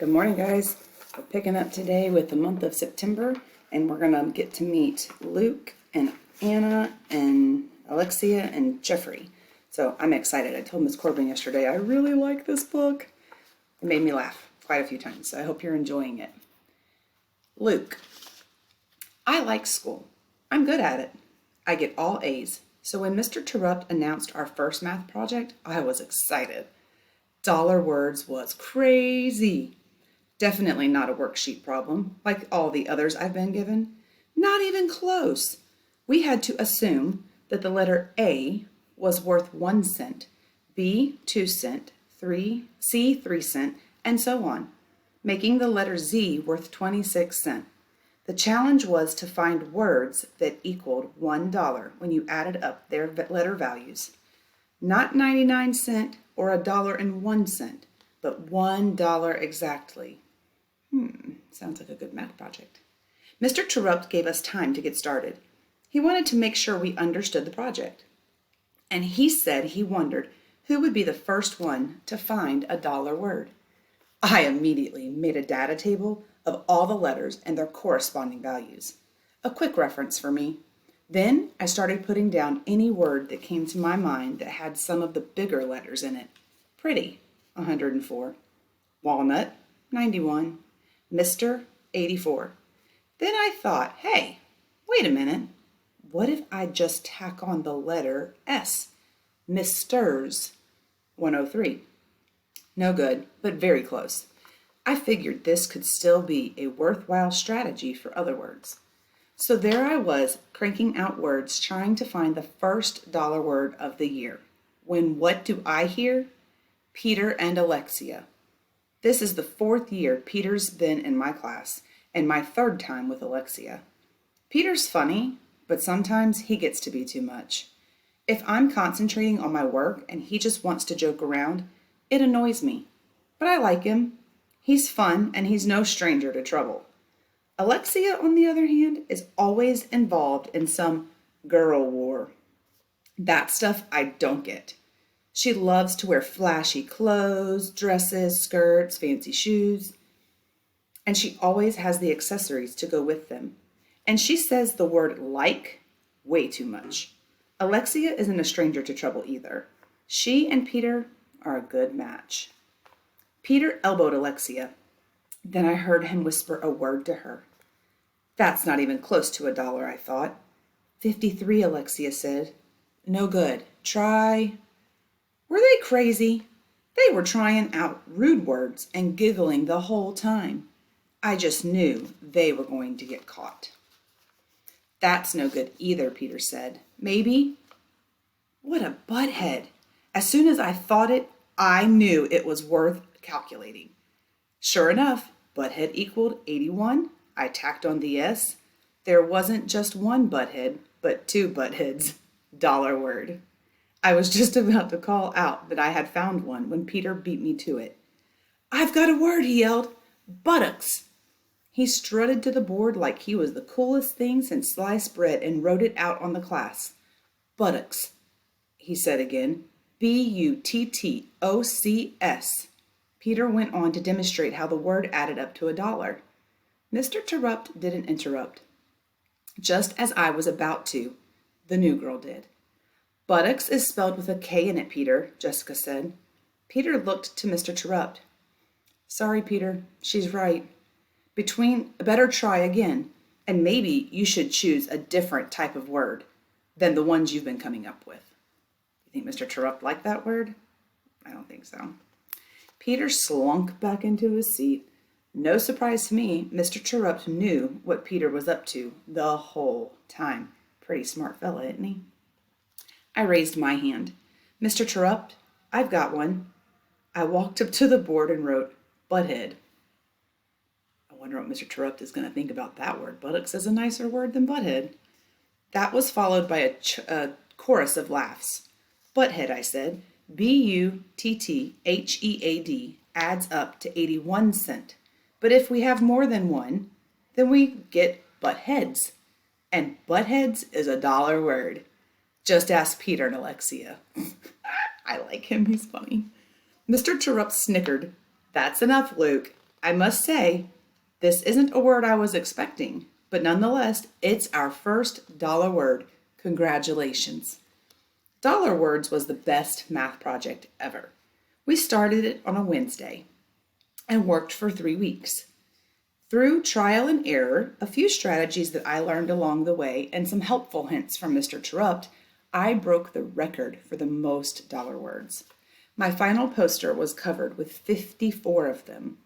Good morning, guys. We're picking up today with the month of September, and we're going to get to meet Luke and Anna and Alexia and Geoffrey. So I'm excited. I told Miss Corbin yesterday, I really like this book. It made me laugh quite a few times, so I hope you're enjoying it. Luke. I like school. I'm good at it. I get all A's. So when Mr. Terupt announced our first math project, I was excited. Dollar words was crazy. Definitely not a worksheet problem, like all the others I've been given. Not even close. We had to assume that the letter A was worth 1 cent, B 2 cent, C 3 cent, and so on, making the letter Z worth 26 cents. The challenge was to find words that equaled $1 when you added up their letter values. Not 99 cents or $1.01, but $1 exactly. Sounds like a good math project. Mr. Terupt gave us time to get started. He wanted to make sure we understood the project. And he said he wondered who would be the first one to find a dollar word. I immediately made a data table of all the letters and their corresponding values. A quick reference for me. Then I started putting down any word that came to my mind that had some of the bigger letters in it. Pretty, 104. Walnut, 91. Mr., 84. Then I thought, hey, wait a minute. What if I just tack on the letter S? Misters, 103. No good, but very close. I figured this could still be a worthwhile strategy for other words. So there I was, cranking out words, trying to find the first dollar word of the year. When what do I hear? Peter and Alexia. This is the 4th year Peter's been in my class, and my 3rd time with Alexia. Peter's funny, but sometimes he gets to be too much. If I'm concentrating on my work and he just wants to joke around, it annoys me. But I like him. He's fun, and he's no stranger to trouble. Alexia, on the other hand, is always involved in some girl war. That stuff I don't get. She loves to wear flashy clothes, dresses, skirts, fancy shoes. And she always has the accessories to go with them. And she says the word like way too much. Alexia isn't a stranger to trouble either. She and Peter are a good match. Peter elbowed Alexia. Then I heard him whisper a word to her. That's not even close to $1, I thought. 53, Alexia said. No good. Try. Were they crazy? They were trying out rude words and giggling the whole time. I just knew they were going to get caught. That's no good either, Peter said. Maybe. What a butthead. As soon as I thought it, I knew it was worth calculating. Sure enough, butthead equaled 81. I tacked on the S. There wasn't just one butthead, but 2 buttheads. Dollar word. I was just about to call out that I had found one when Peter beat me to it. I've got a word, he yelled. Buttocks. He strutted to the board like he was the coolest thing since sliced bread and wrote it out on the class. Buttocks, he said again. Buttocs. Peter went on to demonstrate how the word added up to $1. Mr. Terupt didn't interrupt. Just as I was about to, the new girl did. Buttocks is spelled with a K in it, Peter, Jessica said. Peter looked to Mr. Terupt. Sorry, Peter, she's right. Better try again, and maybe you should choose a different type of word than the ones you've been coming up with. You think Mr. Terupt liked that word? I don't think so. Peter slunk back into his seat. No surprise to me, Mr. Terupt knew what Peter was up to the whole time. Pretty smart fella, isn't he? I raised my hand. Mr. Terupt, I've got one. I walked up to the board and wrote, butthead. I wonder what Mr. Terupt is going to think about that word. Buttocks is a nicer word than butthead. That was followed by a chorus of laughs. Butthead, I said. Butthead adds up to 81 cents. But if we have more than one, then we get buttheads. And buttheads is $1 word. Just ask Peter and Alexia. I like him, he's funny. Mr. Terupt snickered. That's enough, Luke. I must say, this isn't a word I was expecting, but nonetheless, it's our first dollar word. Congratulations. Dollar Words was the best math project ever. We started it on a Wednesday and worked for 3 weeks. Through trial and error, a few strategies that I learned along the way, and some helpful hints from Mr. Terupt, I broke the record for the most dollar words. My final poster was covered with 54 of them.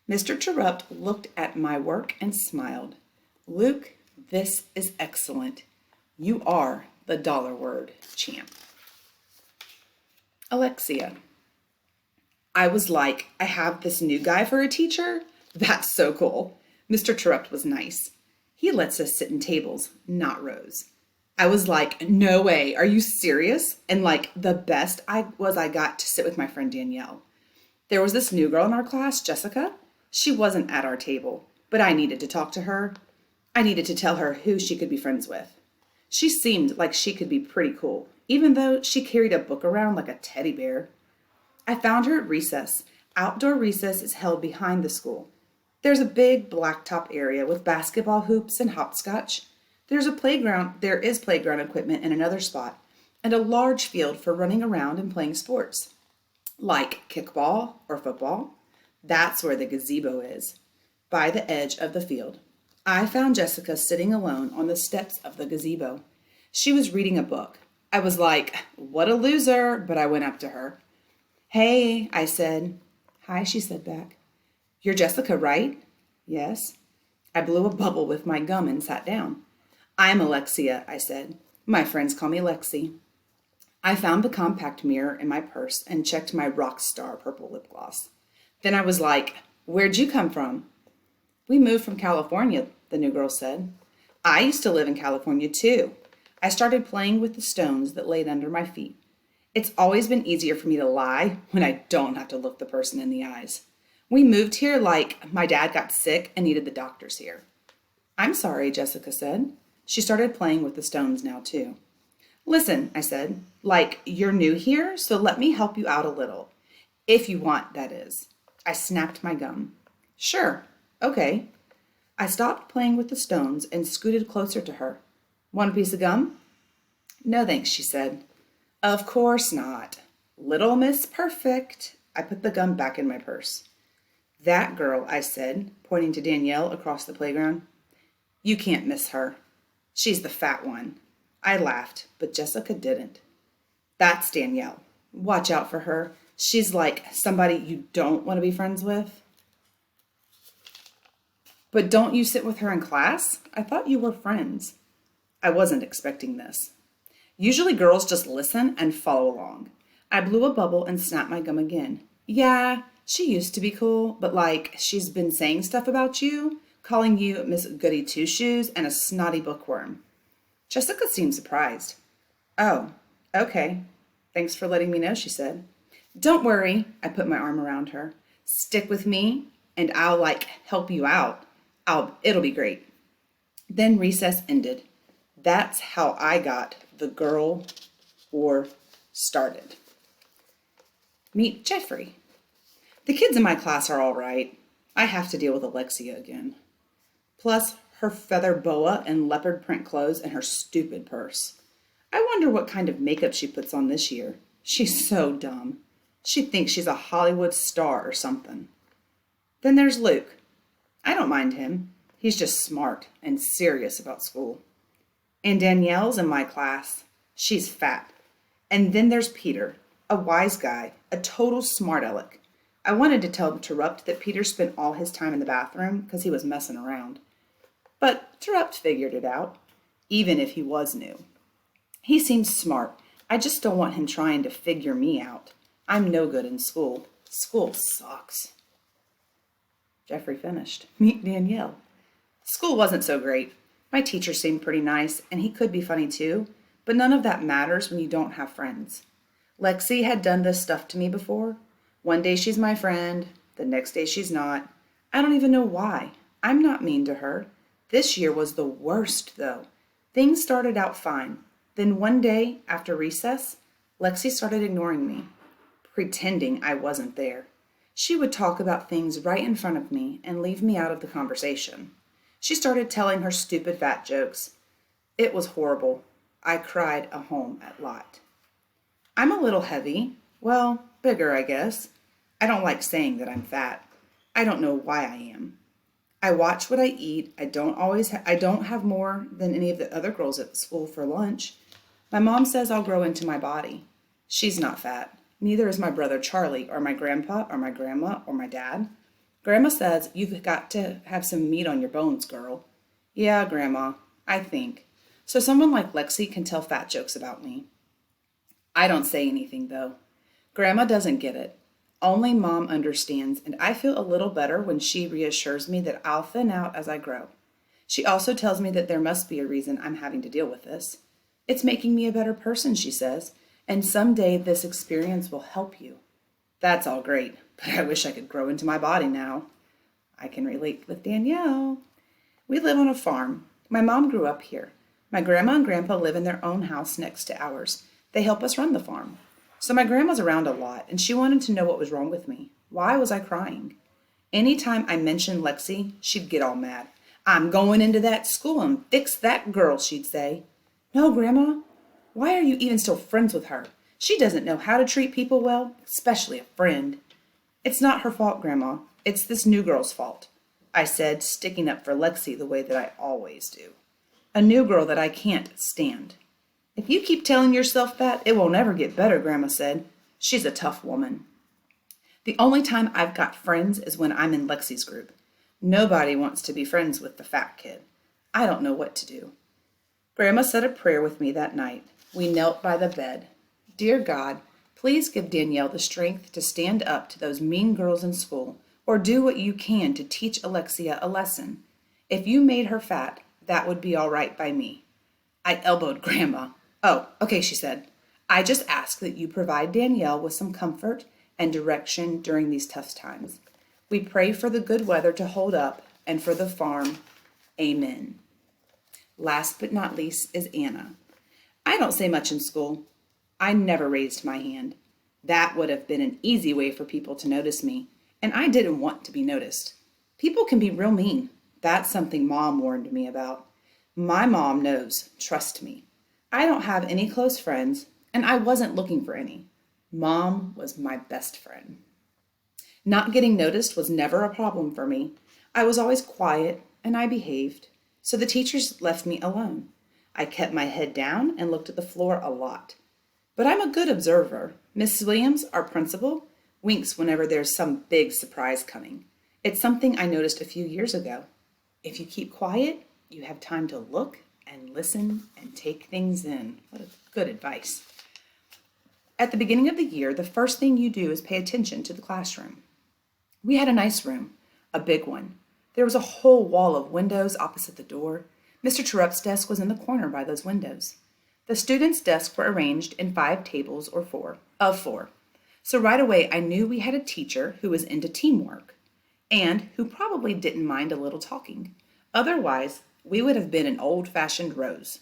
Mr. Terupt looked at my work and smiled. Luke, this is excellent. You are the dollar word champ. Alexia. I was like, I have this new guy for a teacher? That's so cool. Mr. Terupt was nice. He lets us sit in tables, not rows. I was like, no way, are you serious? And like the best I got to sit with my friend Danielle. There was this new girl in our class, Jessica. She wasn't at our table, but I needed to talk to her. I needed to tell her who she could be friends with. She seemed like she could be pretty cool, even though she carried a book around like a teddy bear. I found her at recess. Outdoor recess is held behind the school. There's a big blacktop area with basketball hoops and hopscotch. There is playground equipment in another spot, and a large field for running around and playing sports, like kickball or football. That's where the gazebo is, by the edge of the field. I found Jessica sitting alone on the steps of the gazebo. She was reading a book. I was like, what a loser, but I went up to her. Hey, I said. Hi, she said back. You're Jessica, right? Yes. I blew a bubble with my gum and sat down. I'm Alexia, I said. My friends call me Lexi. I found the compact mirror in my purse and checked my rock star purple lip gloss. Then I was like, where'd you come from? We moved from California, the new girl said. I used to live in California too. I started playing with the stones that laid under my feet. It's always been easier for me to lie when I don't have to look the person in the eyes. We moved here like my dad got sick and needed the doctors here. I'm sorry, Jessica said. She started playing with the stones now too. Listen, I said, like you're new here, so let me help you out a little. If you want, that is. I snapped my gum. Sure, okay. I stopped playing with the stones and scooted closer to her. Want a piece of gum? No thanks, she said. Of course not. Little Miss Perfect. I put the gum back in my purse. That girl, I said, pointing to Danielle across the playground. You can't miss her. She's the fat one. I laughed, but Jessica didn't. That's Danielle. Watch out for her. She's like somebody you don't want to be friends with. But don't you sit with her in class? I thought you were friends. I wasn't expecting this. Usually girls just listen and follow along. I blew a bubble and snapped my gum again. Yeah, she used to be cool, but like she's been saying stuff about you, calling you Miss Goody Two-Shoes and a snotty bookworm. Jessica seemed surprised. Oh, okay. Thanks for letting me know, she said. Don't worry, I put my arm around her. Stick with me and I'll help you out. It'll be great. Then recess ended. That's how I got the girl war started. Meet Geoffrey. The kids in my class are all right. I have to deal with Alexia again. Plus her feather boa and leopard print clothes and her stupid purse. I wonder what kind of makeup she puts on this year. She's so dumb. She thinks she's a Hollywood star or something. Then there's Luke. I don't mind him. He's just smart and serious about school. And Danielle's in my class. She's fat. And then there's Peter, a wise guy, a total smart aleck. I wanted to tell Terupt that Peter spent all his time in the bathroom because he was messing around. But Terupt figured it out, even if he was new. He seems smart. I just don't want him trying to figure me out. I'm no good in school. School sucks. Geoffrey finished. Meet Danielle. School wasn't so great. My teacher seemed pretty nice, and he could be funny too, but none of that matters when you don't have friends. Lexi had done this stuff to me before. One day she's my friend, the next day she's not. I don't even know why. I'm not mean to her. This year was the worst, though. Things started out fine. Then one day, after recess, Lexi started ignoring me, pretending I wasn't there. She would talk about things right in front of me and leave me out of the conversation. She started telling her stupid fat jokes. It was horrible. I cried a home at lot. I'm a little heavy. Well, bigger, I guess. I don't like saying that I'm fat. I don't know why I am. I watch what I eat. I don't have more than any of the other girls at school for lunch. My mom says I'll grow into my body. She's not fat. Neither is my brother Charlie or my grandpa or my grandma or my dad. Grandma says you've got to have some meat on your bones, girl. Yeah, Grandma, I think. So someone like Lexi can tell fat jokes about me. I don't say anything, though. Grandma doesn't get it. Only Mom understands, and I feel a little better when she reassures me that I'll thin out as I grow. She also tells me that there must be a reason I'm having to deal with this. It's making me a better person, she says, and someday this experience will help you. That's all great, but I wish I could grow into my body now. I can relate with Danielle. We live on a farm. My mom grew up here. My grandma and grandpa live in their own house next to ours. They help us run the farm. So my grandma's around a lot, and she wanted to know what was wrong with me. Why was I crying? Anytime I mentioned Lexi, she'd get all mad. I'm going into that school and fix that girl, she'd say. No, Grandma. Why are you even still friends with her? She doesn't know how to treat people well, especially a friend. It's not her fault, Grandma. It's this new girl's fault, I said, sticking up for Lexi the way that I always do. A new girl that I can't stand. If you keep telling yourself that, it will never get better, Grandma said. She's a tough woman. The only time I've got friends is when I'm in Lexi's group. Nobody wants to be friends with the fat kid. I don't know what to do. Grandma said a prayer with me that night. We knelt by the bed. Dear God, please give Danielle the strength to stand up to those mean girls in school, or do what you can to teach Alexia a lesson. If you made her fat, that would be all right by me. I elbowed Grandma. Oh, okay, she said. I just ask that you provide Danielle with some comfort and direction during these tough times. We pray for the good weather to hold up and for the farm. Amen. Last but not least is Anna. I don't say much in school. I never raised my hand. That would have been an easy way for people to notice me, and I didn't want to be noticed. People can be real mean. That's something Mom warned me about. My mom knows, trust me. I don't have any close friends, and I wasn't looking for any. Mom was my best friend. Not getting noticed was never a problem for me. I was always quiet, and I behaved, so the teachers left me alone. I kept my head down and looked at the floor a lot. But I'm a good observer. Miss Williams, our principal, winks whenever there's some big surprise coming. It's something I noticed a few years ago. If you keep quiet, you have time to look and listen and take things in. What a good advice. At the beginning of the year, the first thing you do is pay attention to the classroom. We had a nice room, a big one. There was a whole wall of windows opposite the door. Mr. Terupt's desk was in the corner by those windows. The students' desks were arranged in 5 tables of 4. So right away I knew we had a teacher who was into teamwork and who probably didn't mind a little talking. Otherwise, we would have been in old-fashioned rows.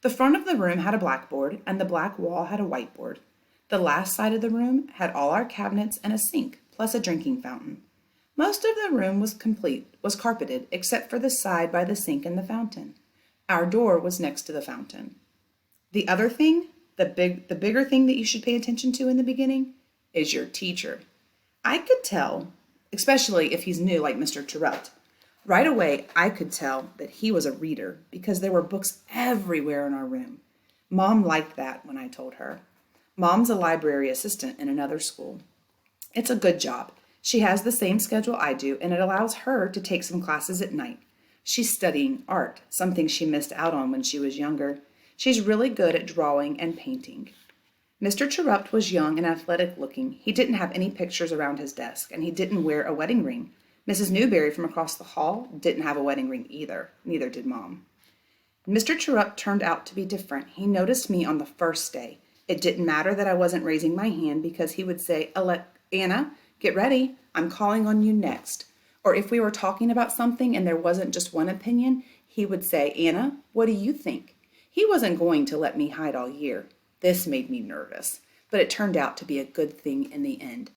The front of the room had a blackboard and the black wall had a whiteboard. The last side of the room had all our cabinets and a sink, plus a drinking fountain. Most of the room was carpeted, except for the side by the sink and the fountain. Our door was next to the fountain. The other thing, the bigger thing that you should pay attention to in the beginning, is your teacher. I could tell, especially if he's new like Mr. Terupt. Right away, I could tell that he was a reader because there were books everywhere in our room. Mom liked that when I told her. Mom's a library assistant in another school. It's a good job. She has the same schedule I do, and it allows her to take some classes at night. She's studying art, something she missed out on when she was younger. She's really good at drawing and painting. Mr. Terupt was young and athletic looking. He didn't have any pictures around his desk, and he didn't wear a wedding ring. Mrs. Newberry from across the hall didn't have a wedding ring either. Neither did Mom. Mr. Terupt turned out to be different. He noticed me on the first day. It didn't matter that I wasn't raising my hand because he would say, Anna, get ready. I'm calling on you next. Or if we were talking about something and there wasn't just one opinion, he would say, Anna, what do you think? He wasn't going to let me hide all year. This made me nervous, but it turned out to be a good thing in the end.